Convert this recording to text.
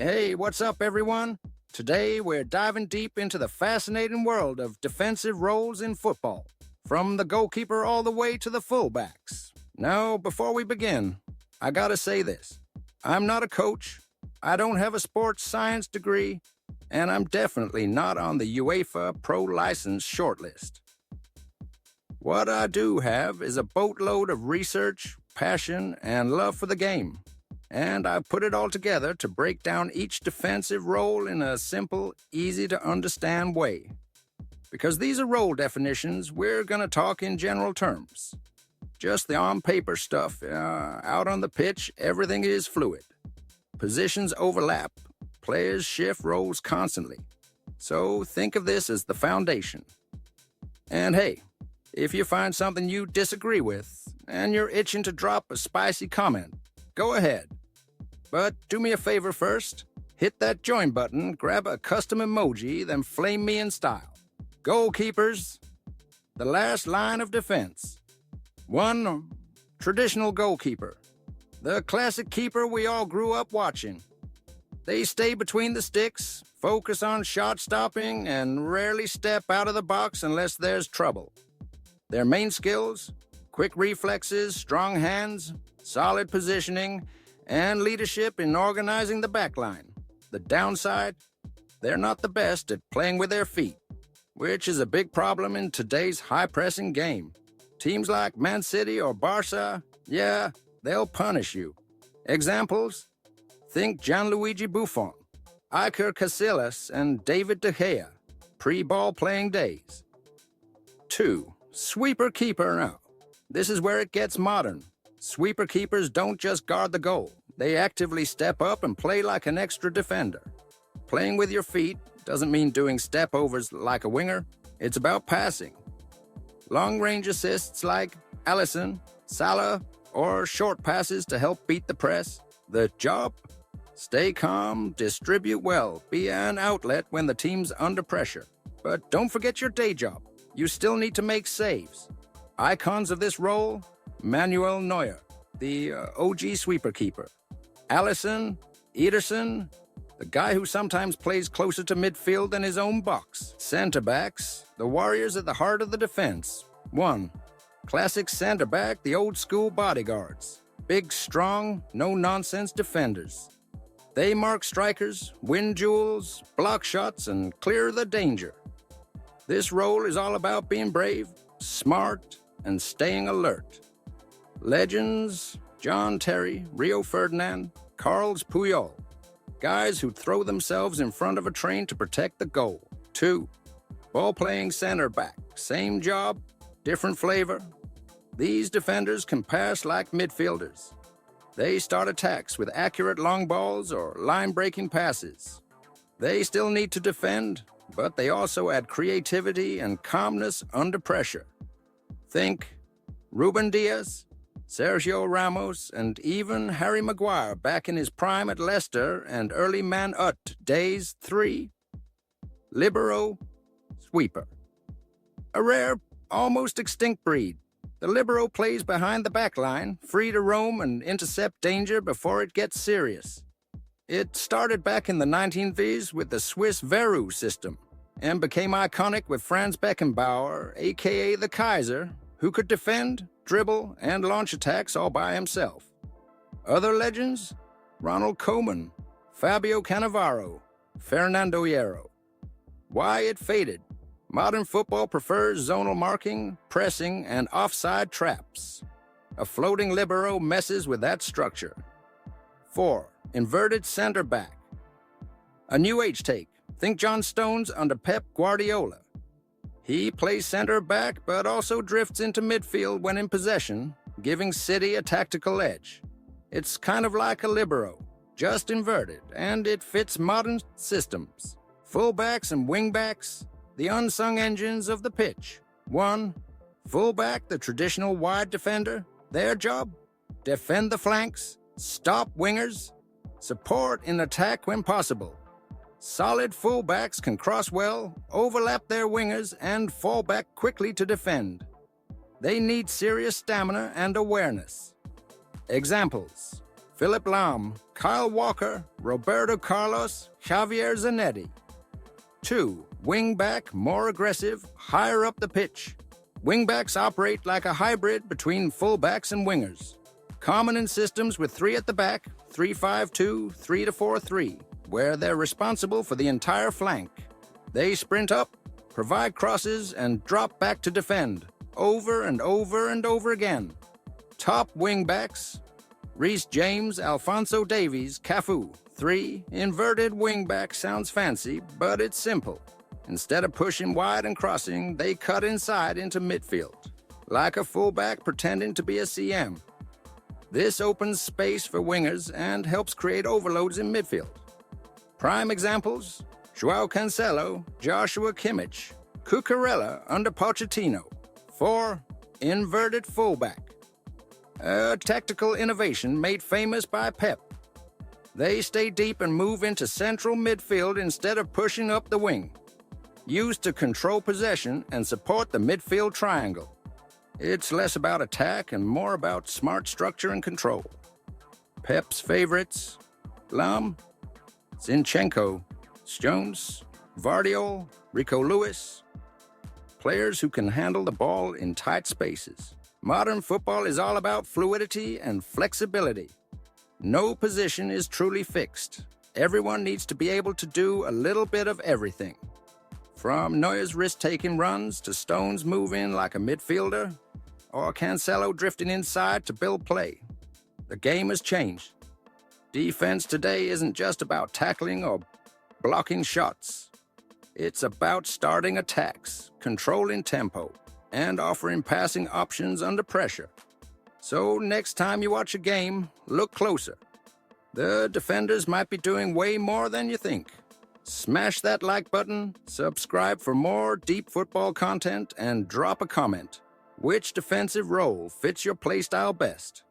Hey, what's up, everyone? Today we're diving deep into the fascinating world of defensive roles in football, from the goalkeeper all the way to the fullbacks. Now, before we begin, I gotta say this. I'm not a coach, I don't have a sports science degree, and I'm definitely not on the UEFA Pro License shortlist. What I do have is a boatload of research, passion, and love for the game. And I've put it all together to break down each defensive role in a simple, easy-to-understand way. Because these are role definitions, we're going to talk in general terms. Just the on-paper stuff. Out on the pitch, everything is fluid. Positions overlap. Players shift roles constantly. So think of this as the foundation. And hey, if you find something you disagree with, and you're itching to drop a spicy comment, go ahead. But do me a favor first. Hit that join button, grab a custom emoji, then flame me in style. Goalkeepers, the last line of defense. 1. Traditional goalkeeper. The classic keeper we all grew up watching. They stay between the sticks, focus on shot stopping, and rarely step out of the box unless there's trouble. Their main skills: quick reflexes, strong hands, solid positioning, and leadership in organizing the backline. The downside? They're not the best at playing with their feet, which is a big problem in today's high-pressing game. Teams like Man City or Barca, they'll punish you. Examples? Think Gianluigi Buffon, Iker Casillas, and David De Gea, pre-ball playing days. 2. Sweeper keeper now. This is where it gets modern. Sweeper keepers don't just guard the goal. They actively step up and play like an extra defender. Playing with your feet doesn't mean doing step-overs like a winger. It's about passing. Long-range assists like Ederson, Salah, or short passes to help beat the press. The job? Stay calm, distribute well, be an outlet when the team's under pressure. But don't forget your day job. You still need to make saves. Icons of this role: Manuel Neuer, the OG sweeper keeper. Alisson, Ederson, the guy who sometimes plays closer to midfield than his own box. Center backs, the warriors at the heart of the defense. 1. Classic center back, the old school bodyguards. Big, strong, no-nonsense defenders. They mark strikers, win duels, block shots, and clear the danger. This role is all about being brave, smart, and staying alert. Legends: John Terry, Rio Ferdinand, Carles Puyol. Guys who throw themselves in front of a train to protect the goal. 2. Ball-playing center back. Same job, different flavor. These defenders can pass like midfielders. They start attacks with accurate long balls or line-breaking passes. They still need to defend, but they also add creativity and calmness under pressure. Think Ruben Diaz, Sergio Ramos, and even Harry Maguire back in his prime at Leicester and early Man Ut days. 3. Libero, sweeper. A rare, almost extinct breed. The Libero plays behind the back line, free to roam and intercept danger before it gets serious. It started back in the 1930s with the Swiss Veru system and became iconic with Franz Beckenbauer, aka the Kaiser, who could defend, dribble, and launch attacks all by himself. Other legends? Ronald Koeman, Fabio Cannavaro, Fernando Hierro. Why it faded? Modern football prefers zonal marking, pressing, and offside traps. A floating libero messes with that structure. 4. Inverted center back. A new age take. Think John Stones under Pep Guardiola. He plays center back, but also drifts into midfield when in possession, giving City a tactical edge. It's kind of like a libero, just inverted, and it fits modern systems. Fullbacks and wingbacks, the unsung engines of the pitch. 1. Fullback, the traditional wide defender. Their job? Defend the flanks, stop wingers, support in attack when possible. Solid fullbacks can cross well, overlap their wingers, and fall back quickly to defend. They need serious stamina and awareness. Examples: Philip Lahm, Kyle Walker, Roberto Carlos, Javier Zanetti. 2. Wingback, more aggressive, higher up the pitch. Wingbacks operate like a hybrid between fullbacks and wingers. Common in systems with 3 at the back, 3-5-2, 3-4-3, where they're responsible for the entire flank. They sprint up, provide crosses, and drop back to defend, over and over and over again. Top wingbacks: Reece James, Alphonso Davies, Cafu. 3. Inverted wingback sounds fancy, but it's simple. Instead of pushing wide and crossing, they cut inside into midfield, like a fullback pretending to be a CM. This opens space for wingers and helps create overloads in midfield. Prime examples: João Cancelo, Joshua Kimmich, Cucurella under Pochettino. 4. Inverted fullback. A tactical innovation made famous by Pep. They stay deep and move into central midfield instead of pushing up the wing. Used to control possession and support the midfield triangle. It's less about attack and more about smart structure and control. Pep's favorites: Lahm, Zinchenko, Stones, Vardiol, Rico Lewis. Players who can handle the ball in tight spaces. Modern football is all about fluidity and flexibility. No position is truly fixed. Everyone needs to be able to do a little bit of everything. From Neuer's risk-taking runs to Stones moving like a midfielder, or Cancelo drifting inside to build play. The game has changed. Defense today isn't just about tackling or blocking shots. It's about starting attacks, controlling tempo, and offering passing options under pressure. So next time you watch a game, look closer. The defenders might be doing way more than you think. Smash that like button, subscribe for more deep football content, and drop a comment. Which defensive role fits your playstyle best?